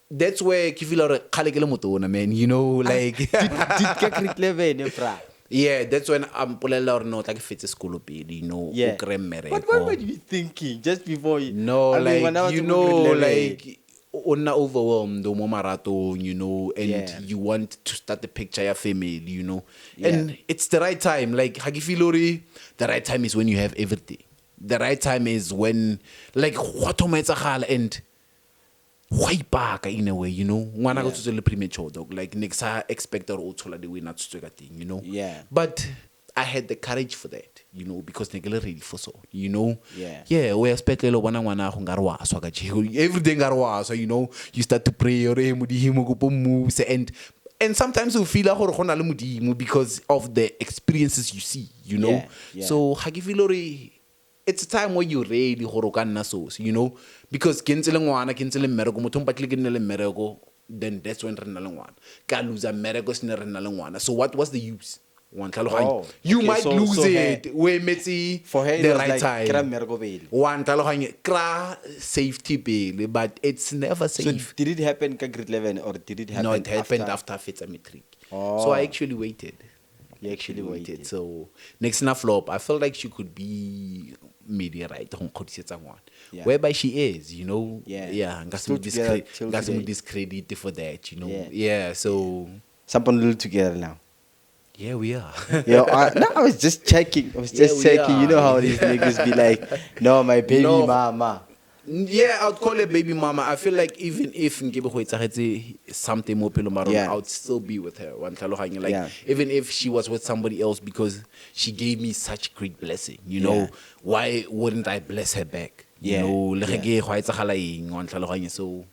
That's where Kifila Kalikelamoto, man, you know, like did grade 11, bra. Yeah, that's when I'm pulling out not like if it's a school you know, Yeah. But what were you thinking just before you? No, I mean, when I like was you in know, grade 11, like una overwhelmed the marathon, you know, and you want to start the picture your family, you know. And it's the right time. Like Hagifilori, the right time is when you have everything. The right time is when like what and why back in a way, you know. One I go to the premature dog. Like next I expect or also the way not to thing, you know. Yeah. But I had the courage for that, you know, because nigga ready for so, you know. Yeah. Yeah, we expect little one hungarwa so everything garwa, so you know, you start to pray or moves and sometimes you feel like because of the experiences you see, you know. Yeah. So Hagifilori, it's a time where you're ready so, you know, because then that's when so what was the use? You might lose it when for her, the it was right like, time. One kra safety bill, but it's never So safe. did it happen in grade 11 or did it happen No, it happened after Fitza Matric. So I actually waited. You actually waited. So next na flop, I felt like she could be media right, Yeah. whereby she is, you know. Yeah. Got Still some together till today. discredit for that, you know. Yeah. So Something little together now. yeah, we are. Yeah, I was just checking. I was just we checking. You know are. how these niggas be like, no, my baby No. mama. Yeah, I'd call her baby mama. I feel like even if something more Yeah. I would still be with her. Like Yeah. even if she was with somebody else, because she gave me such great blessing. You know, Yeah. why wouldn't I bless her back? You Yeah. know, Yeah. so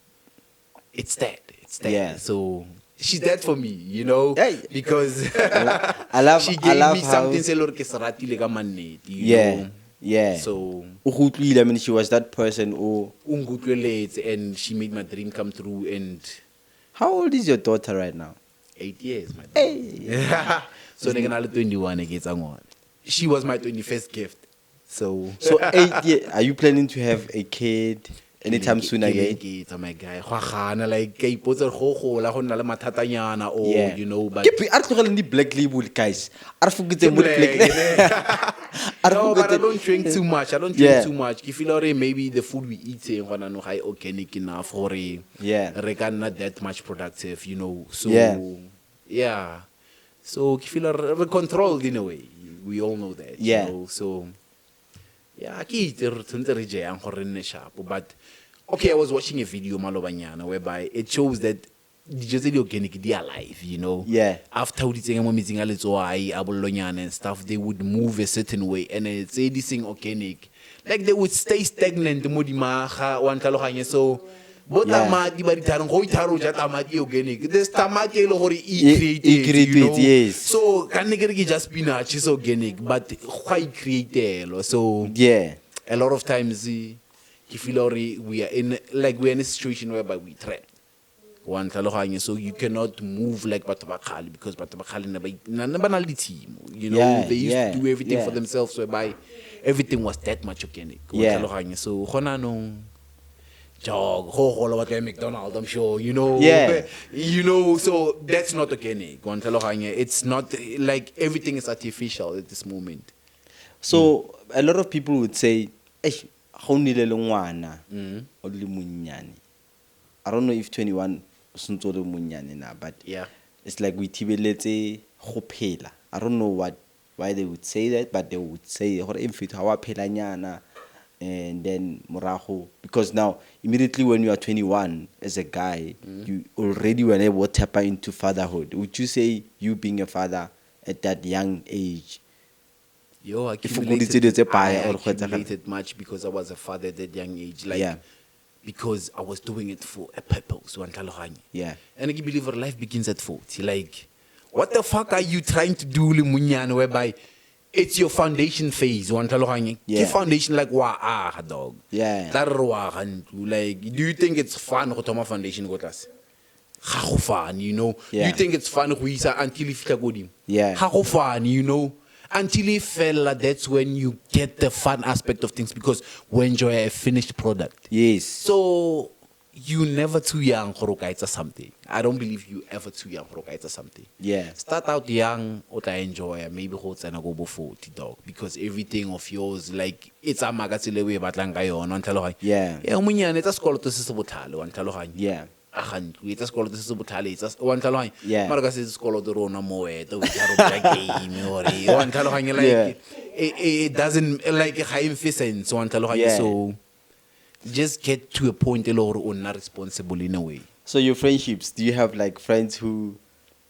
it's that. It's that. Yeah. So she's that for me, you know, Hey. because I love. she I gave love me how. something. You Yeah. know? Yeah. So I mean, she was that person. Oh, and she made my dream come true. And how old is your daughter right now? 8 years, my dog. Hey. So they can 21 again. She was my 21st gift. So So 8 years. Are you planning to have a kid anytime soon again? My guy. Like Yeah. you know, but Are you black label guys? Are you black? no, but I don't drink too much. I don't drink Yeah. too much. If you know maybe the food we eat high organic enough or Yeah. not that much productive, you know. So Yeah. yeah. So if you are controlled in a way, we all know that. Yeah. You know? So yeah, but okay, I was watching a video malobanyana whereby it shows that the organic they are alive, you know. Yeah. After meeting and stuff, they would move a certain way, and it's this thing organic, like they would stay stagnant. So both Yeah. tamati ba di tharong go itharo ja tamati organic. This tamati e le gore E created, you know. yes. So can just spinach is organic, but quite created. So Yeah. a lot of times you feel we are in a situation whereby we trapped. So you cannot move like Batubakali because Batubakali never team. You know, Yeah, they used yeah, to do everything yeah. for themselves, whereby everything was that much organic. Yeah. So Honano jog, what McDonald's, I'm sure, you know. Yeah. You know, so that's not organic. It's not like everything is artificial at this moment. So a lot of people would say, "Eh, ga o nnile le ngwana o le monnyane." I don't know if 21 o sentse o le monnyane na, but Yeah. it's like we thibeletse go phela. I don't know why they would say that, but they would say gore e mfetho ha wa phela nyana. And then morago, because now immediately when you are 21 as a guy, you already were able to tap into fatherhood. Would you say you being a father at that young age? Yo, I fokoditse dilo tse pae or go etsagala? accumulated much because I was a father at that young age. Like, Yeah. because I was doing it for a purpose. Yeah. And I believe our life begins at 40. Like, what the fuck are you trying to do, Limunyana, whereby it's your foundation phase? Yeah. Your foundation, like, dog. Yeah. Like, do you think it's fun to my foundation? Fun, you know. Yeah. You think it's fun until you feel Yeah. how fun, you know. Until you feel that's when you get the fun aspect of things, because we enjoy a finished product. Yes. So you never too young for something. I don't believe you ever too young for something. Yeah. Start out young, what I enjoy, maybe hold and go before 40 dog, because everything of yours, like it's a magazine way about Langayon, Yeah. yeah, it's a school to Sisabotalo, Yeah. It's a school to Sisabotali, it's one talang. Yeah. Marcus is school to Rona Moe, the game, or one talang, like it doesn't like high emphasis, one talang, Yeah. so just get to a point or not responsible in a way. So your friendships, do you have like friends who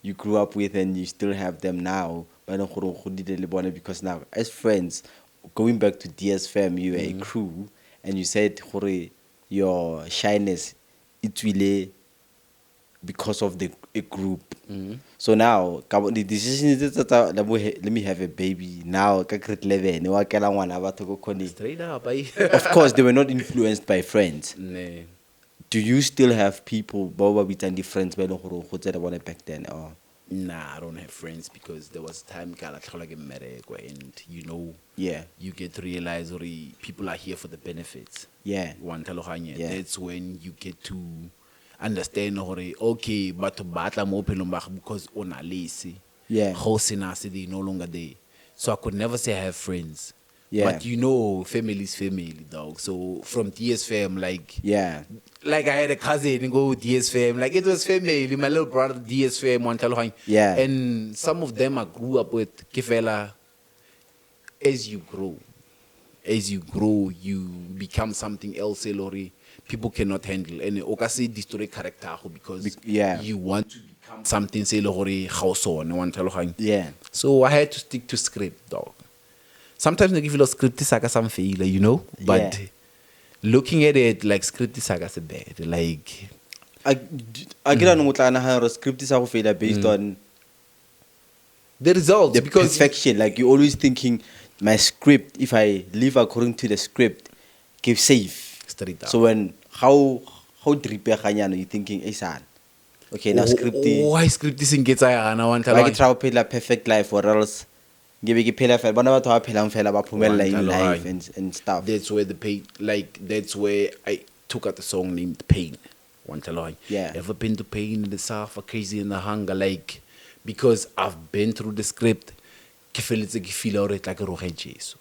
you grew up with and you still have them now? Because now as friends, going back to DS Fam, you were a crew and you said your shyness it really because of a group. So now the decision is that let me have a baby now. Straight up, Of course, they were not influenced by friends. Nah. Do you still have people with friends back then? Or Nah, I don't have friends because there was time and you know, yeah, you get to realize people are here for the benefits. yeah, Yeah. That's when you get to understand okay, but batla mo phelong ba gago because o na lese. Yeah. they no longer there. So I could never say I have friends. Yeah. But you know, family is family, dog. So from DS fam, like Yeah. I had a cousin and go DS fam, like it was family. My little brother DS fam, one talo. Yeah. And some of them I grew up with. Kifela, as you grow, you become something else, Lori. People cannot handle. And okasi destroy character because Yeah. you want to become something, say Lori, house on one talo. Yeah. So I had to stick to script, dog. Sometimes I give you a script is like some failure, you know? But Yeah. looking at it, like script is like a bad. Like I get on what I script is based on the results. the because perfection. Like you're always thinking, my script, if I live according to the script, give safe. straight up. So when how dripeganyano you thinking, hey son, okay, now script why script is in gets I want to like it try to pay like perfect life or else give it pay like but never to have pay fella ba phumella in life and stuff. That's where the pain, like that's where I took out the song named Pain. One line. Yeah. Ever been to pain in the suffer, crazy in the hunger, like because I've been through the script. I feel already like a rohe Jesus.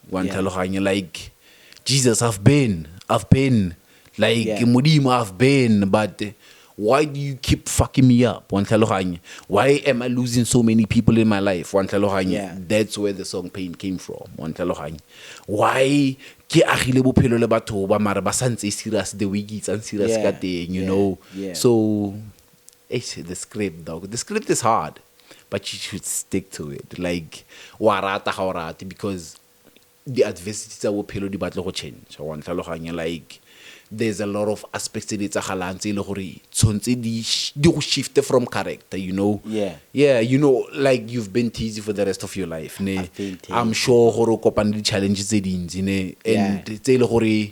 One line, like Jesus, I've been like Yeah. Mudima, I've been, but why do you keep fucking me up? One why am I losing so many people in my life? One Yeah. that's where the song Pain came from. One why ke agile bophelo le batho ba mara ba santse serious the way it's serious Yeah. ka teng, you Yeah. know. Yeah. So the script, dog. The script is hard, but you should stick to it. Like warata ga o rate, because the adversities tsa bophelo di batla go change. One like there's a lot of aspects in it tsa galang tse le gore tshwantse di go shift from character, you know. Yeah. You know, like you've been teasy for the rest of your life, ne. I've been teasy. I'm sure gore o kopane di challenges tse dintsi, ne, and tse le gore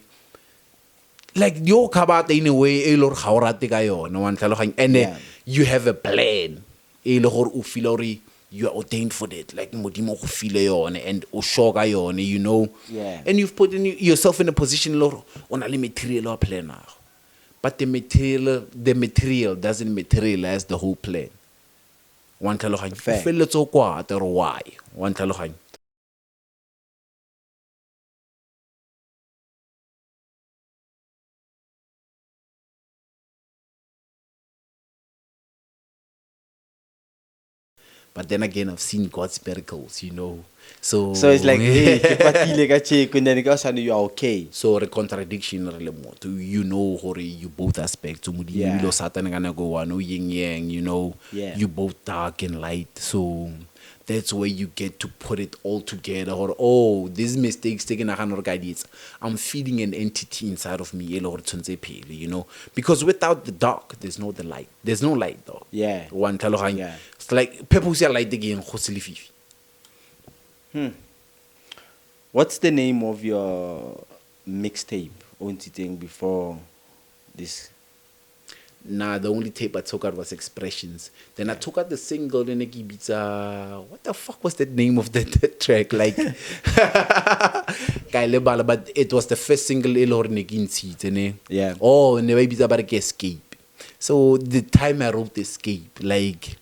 like yo khabata in a way e le gore ga o rate ka yone, wa ntlhaloganya, and Yeah. you have a plan e le gore o feel gore you are ordained for that, like modimo go feel yone and o sure ka yone, you know. Yeah. And you've put yourself in a position lore o na le material wa plan na, but the material doesn't materialize the whole plan. Wa ntlhaloganya, o Fair. feletse o kwata or why, wa ntlhaloganya. But then again, I've seen God's miracles, you know. So it's like, hey, ke patile ka check and then ka sana you are okay. so re contradiction re le motho, you know, gore you both aspects. Yeah. Modimo Satan kana go one yin yang, you know. Yeah. You both dark and light. So that's where you get to put it all together. Or oh, these mistakes taken a hundred guides. I'm feeding an entity inside of me, you know. Because without the dark, there's no the light. There's no light, though. Yeah. One talogang. Yeah. It's like people say light again. What's the name of your mixtape on thing before this? Nah, the only tape I took out was Expressions. Then I took out the single, then I give it, what the fuck was the name of that track? Like, but it was the first single in seat, Yeah. Oh, and maybe it's about Escape. So the time I wrote Escape, like,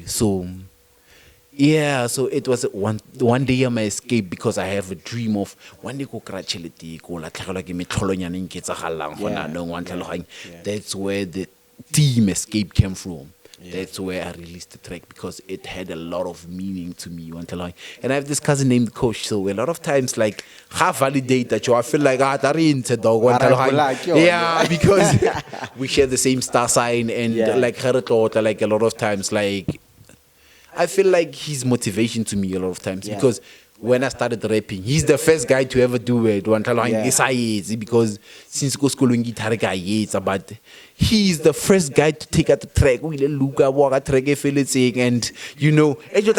so yeah, so it was one day I may escape because I have a dream of one day go cratchelity go la tlhagelwa ke metlholonyana nke tsa galang gona no one tlhaloganya. That's where the theme Escape came from. That's where I released the track because it had a lot of meaning to me. One tlhaloganya. And I have this cousin named Coach, so a lot of times like half validate that I feel like dog one tlhaloganya. Yeah, because we share the same star sign and like like a lot of times like I feel like he's motivation to me a lot of times because when I started rapping, he's the first guy to ever do it. Because since go school but he's the first guy to take out the track. And you know, and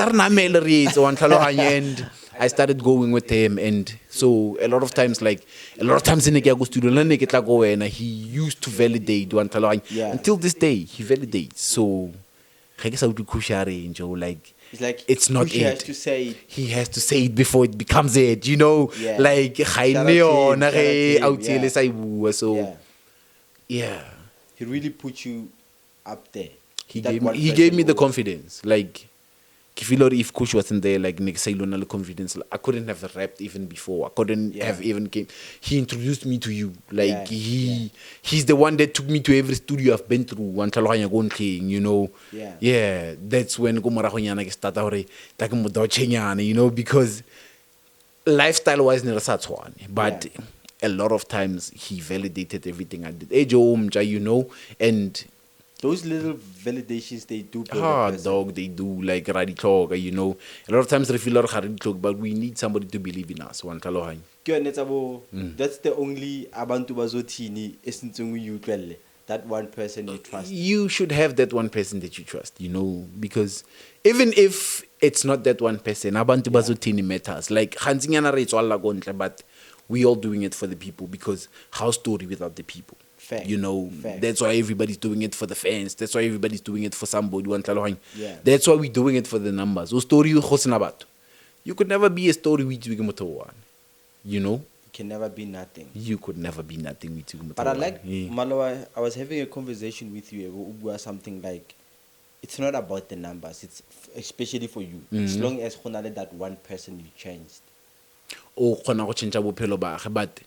I started going with him, and so a lot of times in the studio, and he used to validate until this day he validates. So like It's like it's not he it. has to say it. He has to say it before it becomes it, you know. Yeah. Like Shout out to him, so yeah. He really put you up there. He That gave me, one he gave person me the who- confidence. Like, if Kush wasn't there, like Nick Sailona confidence, like, I couldn't have rapped even before. I couldn't Yeah. have even came. He introduced me to you. Like Yeah, he's the one that took me to every studio I've been through. You know. Yeah. Yeah. That's when ko morago nyana ke starta hore ta ke mo dodgenyana, you know, because lifestyle wise ne re sa tshwane, but Yeah. a lot of times he validated everything I did. Ejo mja, you know, and Those little validations, they do build a person. dog, they do like radi talk, you know. A lot of times they feel like radi talk, but we need somebody to believe in us. One talohang. Ke yone tsa bo- That's the only abantu bazothini esentseng o e utlwelle. That one person you trust. You should have that one person that you trust, you know, because even if it's not that one person, abantu bazothini matters. Like hanzinyana re tswalla ko ntle, but we all doing it for the people, because how story without the people. Fact. You know, Fact. that's why everybody's doing it for the fans. That's why everybody's doing it for somebody. Yeah. That's why we're doing it for the numbers. O story you khosena batho. You could never be a story with you, you know. You can never be nothing. You could never be nothing with you. But I like, Malawa, I was having a conversation with you about something like, it's not about the numbers, it's especially for you. As long as honale that one person you changed. O khona go change bophelo ba gagwe, but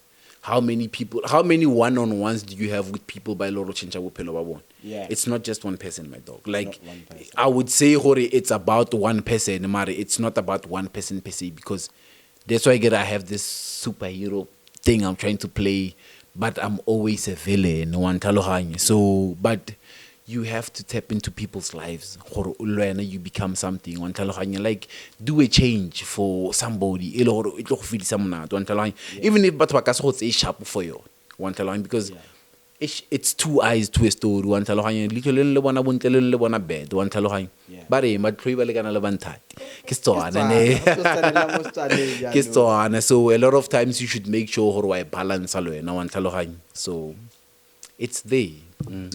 how many one-on-ones do you have with people by loro change bophelo ba bona? Yeah. It's not just one person, my dog. Like Not one person. I would say gore it's about one person, mare it's not about one person per se, because that's why I have this superhero thing I'm trying to play, but I'm always a villain, one talohanye. So but you have to tap into people's lives. Gore o le wena you become something. One talohanye, like do a change for somebody. E le gore e tlo go feelisa monate, one talohanye. Even if batho ba ka se go tseye sharp for you, one talohanye, because it's two eyes to a story, one talohanye. Litho le le bona bontle le bona bad, one talohanye. Yeah. Ba re ma tloyi ba le kana le banthati. Ke tswana ne. Ke Ke tswana. So a lot of times you should make sure gore wa e balance le wena, one talohanye. So it's there.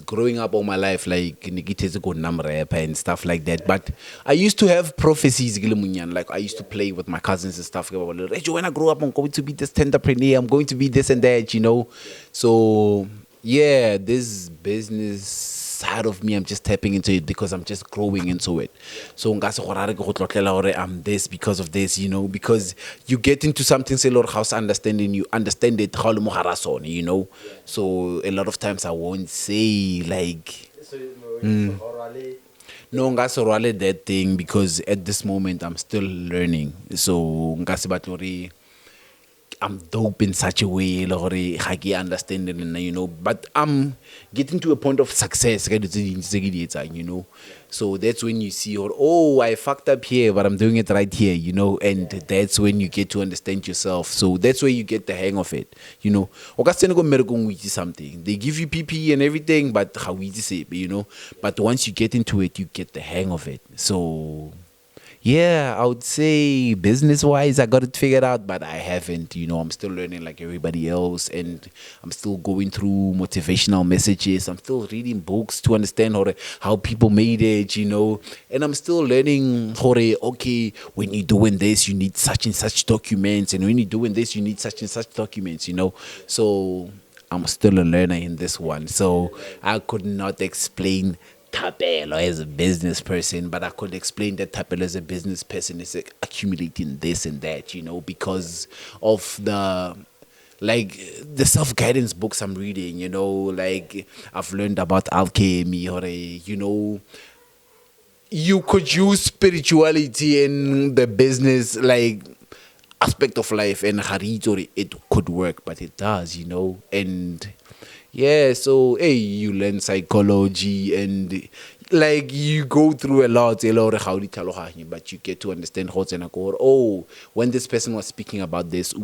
Growing up all my life, like Nikita's good number rapper and stuff like that. But I used to have prophecies, like I used to play with my cousins and stuff. When I grow up, I'm going to be this entrepreneur, I'm going to be this and that, you know. So yeah, this business side of me, I'm just tapping into it because I'm just growing into it. So I'm this because of this, you know, because you get into something, say Lord house understanding, you understand it, you know. So a lot of times I won't say like no ngasorwale that thing, because at this moment I'm still learning. So ngasibatori I'm dope in such a way, understand it, you know. But I'm getting to a point of success, you know. So that's when you see, oh, I fucked up here, but I'm doing it right here, you know. And that's when you get to understand yourself. So that's where you get the hang of it, you know. Something they give you PPE and everything, but how we say, you know. But once you get into it, you get the hang of it. So yeah, I would say business-wise, I got it figured out, but I haven't. You know, I'm still learning like everybody else, and I'm still going through motivational messages. I'm still reading books to understand how people made it, you know. And I'm still learning, okay, when you're doing this, you need such and such documents, and when you're doing this, you need such and such documents, you know. So I'm still a learner in this one. So I could not explain Tapelo as a business person, but I could explain that Tapelo as a business person is accumulating this and that, you know, because of the self-guidance books I'm reading, you know, like I've learned about alchemy, you know, you could use spirituality in the business like aspect of life, and it could work, but it does, you know. And yeah, so hey, you learn psychology and like you go through a lot, but you get to understand oh, when this person was speaking about this, you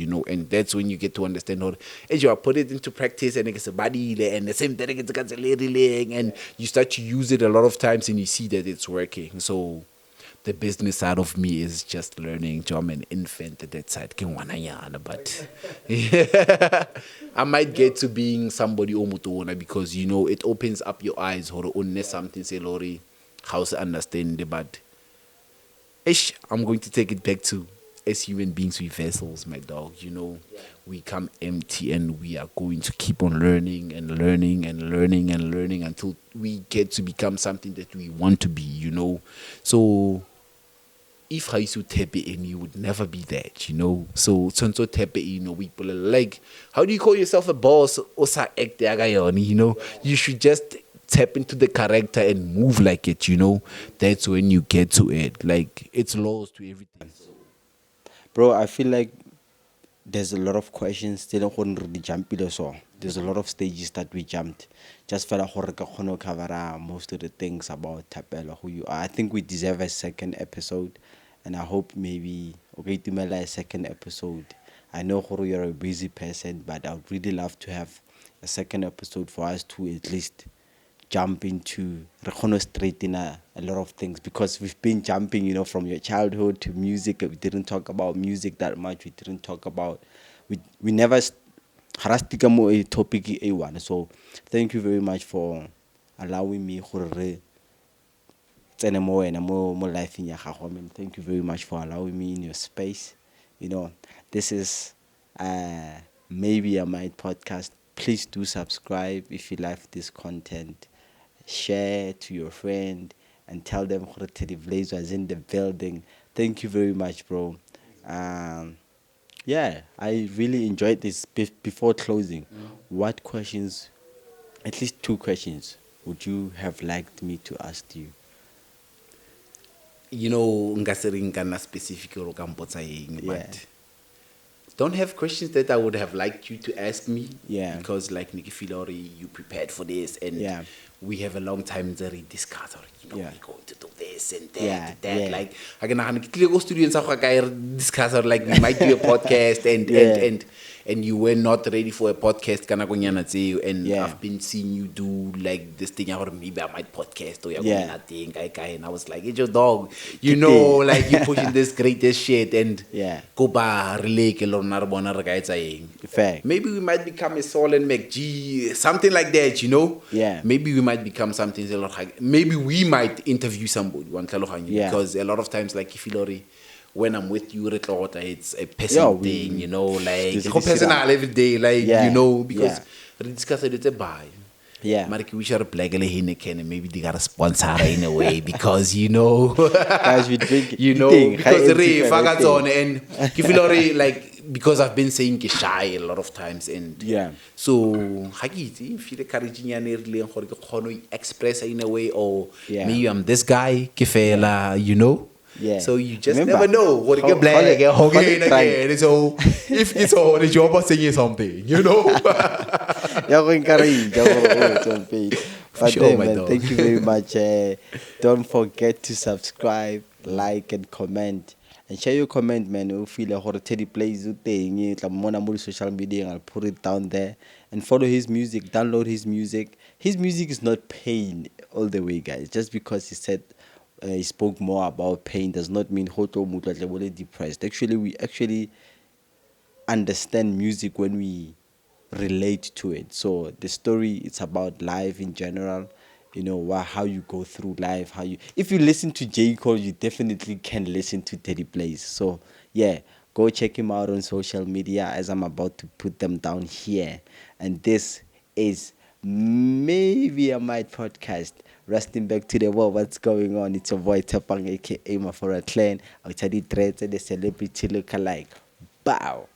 know, and that's when you get to understand how you put it into practice, and it's a body and the same thing, and you start to use it a lot of times and you see that it's working. So the business side of me is just learning. I'm an infant at that side, but yeah, I might get to being somebody because, you know, it opens up your eyes or something say Lori how to understand it. But I'm going to take it back to as human beings, we vessels, my dog. We come empty, and we are going to keep on learning and learning and learning and learning until we get to become something that we want to be. So if Haisu Tepe in, you would never be that. So Sonso Tepe, people are like, how do you call yourself a boss? Osa act you should just tap into the character and move like it. That's when you get to it. Like, it's laws to everything. Bro, I feel like there's a lot of questions still on the jump so there's a lot of stages that we jumped. Just for the cover most of the things about Tapelo, who you are. I think we deserve a second episode, and I hope maybe okay to make a second episode. I know you're a busy person, but I would really love to have a second episode for us to at least jump into straighten a lot of things, because we've been jumping, from your childhood to music. We didn't talk about music that much. We didn't talk about we never harastika mo a topic A1. So thank you very much for allowing me more life in your house. I mean, thank you very much for allowing me in your space. This is maybe a my podcast. Please do subscribe if you like this content. Share to your friend and tell them Teddy Blaze was in the building. Thank you very much, bro. Yeah, I really enjoyed this. Before closing, what questions, at least 2 questions, would you have liked me to ask you? Nka se re nka nna specific or ka mpotsa eng, Yeah. but don't have questions that I would have liked you to ask me. Yeah. Because like Nikki Filori, you prepared for this, and Yeah. we have a long time to discuss. Yeah. We're going to do this and that, Yeah, and that. yeah. Like I can go studio and discuss, or like we might do a podcast, and Yeah. and you were not ready for a podcast. And Yeah. I've been seeing you do like this thing, or maybe I might podcast or Yeah. thing, and I was like, it's your dog, like you pushing this greatest shit, and Yeah. go ba relate lona re bona re ka etsa eng. Fact. Maybe we might become a Saul and McG, something like that, Yeah. Maybe we might become something. Maybe we might interview somebody. Yeah. Because a lot of times, like if you when I'm with you, it's a personal thing, like This it's is personal every day, like Yeah. because Yeah. we discuss it, it's a buy. Yeah. Mark, we should plug and maybe they got a sponsor in a way because Guys, we drink. because and like because I've been saying shy a lot of times, and Yeah. so hagiti feel encouraging and express in a way, or Yeah. maybe I'm this guy kefela, Yeah. so you just Remember, never know what how- get black how they- how they again. try. So if it's all the job of saying something, Yeah, go encourage. But sure, then, my man, dog. thank you very much. Don't forget to subscribe, like, and comment. And share your comment, man. You feel like Teddy plays thing. Social media. I'll put it down there. And follow his music. Download his music. His music is not pain all the way, guys. Just because he said he spoke more about pain does not mean Hoto Mutla depressed. Actually, we actually understand music when we relate to it. So the story, it's about life in general, how you go through life, if you listen to J. Cole, you definitely can listen to Teddy Blaze. So yeah, go check him out on social media as I'm about to put them down here. And this is maybe a might podcast. Resting back to the world, what's going on? It's your boy Tepang, aka Maforaclan. I'll tell you dreads and the celebrity look alike. Bow.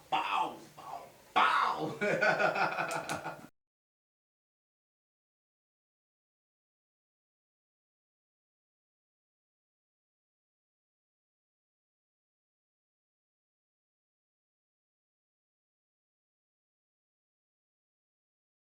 Bow, bow, bow.